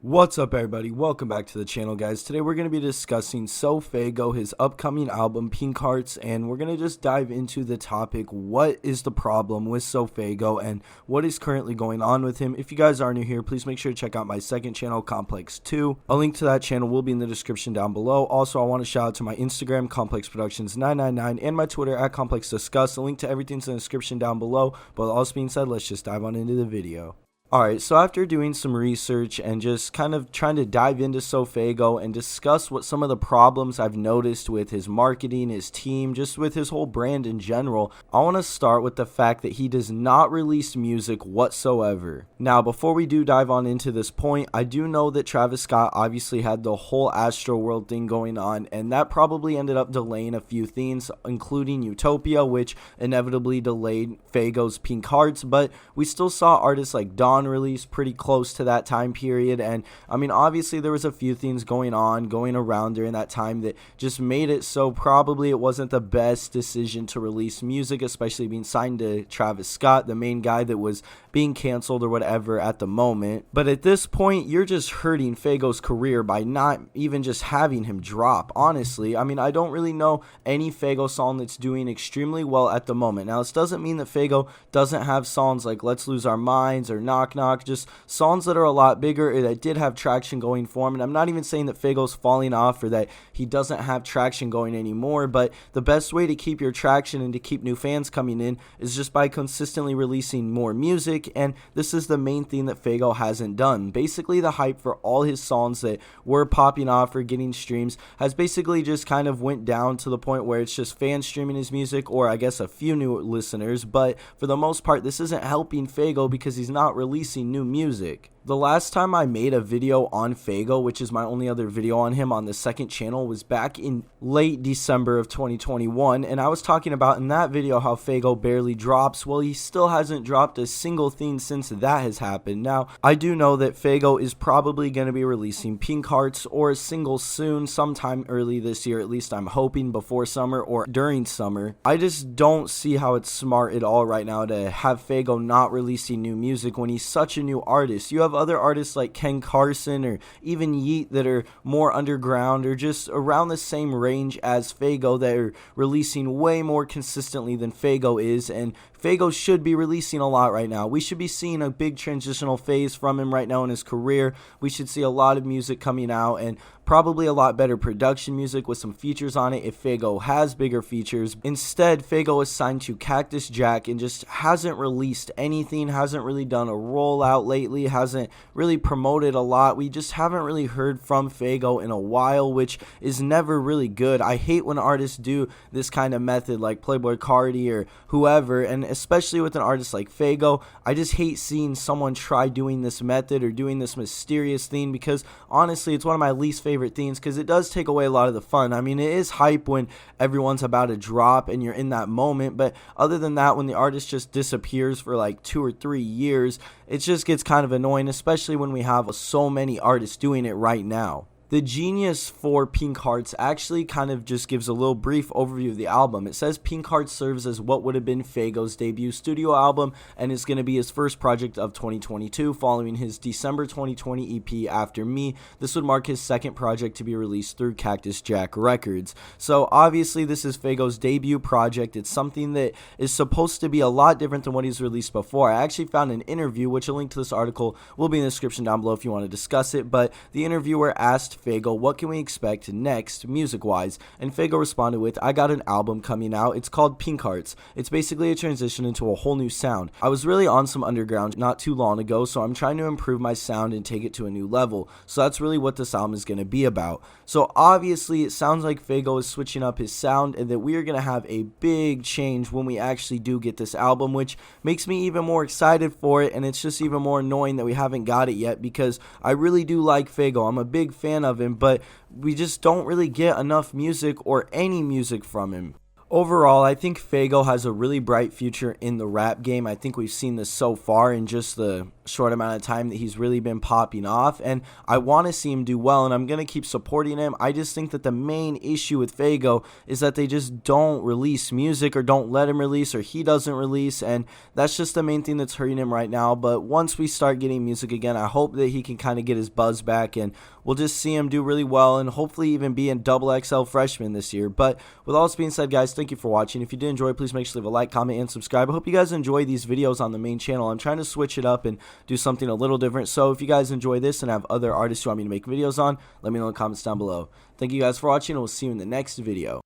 What's up, everybody? Welcome back to the channel, guys. Today we're going to be discussing SoFaygo, his upcoming album Heartz, and we're going to just dive into the topic: what is the problem with SoFaygo and what is currently going on with him. If you guys are new here, please make sure to check out my second channel, Complex 2. A link to that channel will be in the description down below. Also, I want to shout out to my Instagram, Complex Productions 999, and my Twitter at Complex Discuss. A link to everything's in the description down below. But all this being said, let's just dive on into the video. Alright, so after doing some research and just kind of trying to dive into SoFaygo and discuss what some of the problems I've noticed with his marketing, his team, just with his whole brand in general, I want to start with the fact that he does not release music whatsoever. Now, before we do dive on into this point, I do know that Travis Scott obviously had the whole Astroworld thing going on, and that probably ended up delaying a few things, including Utopia, which inevitably delayed Faygo's Heartz, but we still saw artists like Dawn release pretty close to that time period. And I mean, obviously there was a few things going around during that time that just made it so probably it wasn't the best decision to release music, especially being signed to Travis Scott, the main guy that was being canceled or whatever at the moment. But at this point, you're just hurting Faygo's career by not even just having him drop. Honestly, I mean, I don't really know any Faygo song that's doing extremely well at the moment. Now, this doesn't mean that Faygo doesn't have songs like Let's Lose Our Minds or Knock Knock, just songs that are a lot bigger that did have traction going for him. And I'm not even saying that Faygo's falling off or that he doesn't have traction going anymore, but the best way to keep your traction and to keep new fans coming in is just by consistently releasing more music, and this is the main thing that Faygo hasn't done. Basically, the hype for all his songs that were popping off or getting streams has basically just kind of went down to the point where it's just fans streaming his music, or I guess a few new listeners, but for the most part this isn't helping Faygo because he's not releasing new music. The last time I made a video on Faygo, which is my only other video on him on the second channel, was back in late December of 2021, and I was talking about in that video how Faygo barely drops. Well, he still hasn't dropped a single thing since that has happened. Now, I do know that Faygo is probably going to be releasing Heartz or a single soon, sometime early this year, at least I'm hoping before summer or during summer. I just don't see how it's smart at all right now to have Faygo not releasing new music when he's such a new artist. You have other artists like Ken Carson or even Yeet that are more underground or just around the same range as Faygo that are releasing way more consistently than Faygo is, and Faygo should be releasing a lot right now. We should be seeing a big transitional phase from him right now in his career. We should see a lot of music coming out and probably a lot better production music with some features on it if Faygo has bigger features. Instead, Faygo is signed to Cactus Jack and just hasn't released anything, hasn't really done a rollout lately, hasn't really promoted a lot. We just haven't really heard from Faygo in a while, which is never really good. I hate when artists do this kind of method like Playboi Carti or whoever, and especially with an artist like Faygo, I just hate seeing someone try doing this method or doing this mysterious thing, because honestly it's one of my least favorite things because it does take away a lot of the fun. I mean, it is hype when everyone's about to drop and you're in that moment, but other than that, when the artist just disappears for like 2 or 3 years, it just gets kind of annoying, especially when we have so many artists doing it right now. The genius for Heartz actually kind of just gives a little brief overview of the album. It says Heartz serves as what would have been Faygo's debut studio album and is going to be his first project of 2022 following his December 2020 EP After Me. This would mark his second project to be released through Cactus Jack Records. So obviously this is Faygo's debut project. It's something that is supposed to be a lot different than what he's released before. I actually found an interview, which a link to this article will be in the description down below if you want to discuss it, but the interviewer asked Faygo, what can we expect next music-wise? And Faygo responded with, I got an album coming out. It's called Heartz. It's basically a transition into a whole new sound. I was really on some underground not too long ago, so I'm trying to improve my sound and take it to a new level. So that's really what this album is going to be about. So obviously it sounds like Faygo is switching up his sound and that we are going to have a big change when we actually do get this album, which makes me even more excited for it, and it's just even more annoying that we haven't got it yet because I really do like Faygo. I'm a big fan of him, but we just don't really get enough music or any music from him. Overall, I think Faygo has a really bright future in the rap game. I think we've seen this so far in just the short amount of time that he's really been popping off, and I want to see him do well, and I'm going to keep supporting him. I just think that the main issue with Faygo is that they just don't release music, or don't let him release, or he doesn't release, and that's just the main thing that's hurting him right now. But once we start getting music again, I hope that he can kind of get his buzz back, and we'll just see him do really well, and hopefully even be in XXL freshman this year. But with all this being said, guys, thank you for watching. If you did enjoy, please make sure to leave a like, comment, and subscribe. I hope you guys enjoy these videos on the main channel. I'm trying to switch it up and do something a little different. So if you guys enjoy this and have other artists you want me to make videos on, let me know in the comments down below. Thank you guys for watching, and we'll see you in the next video.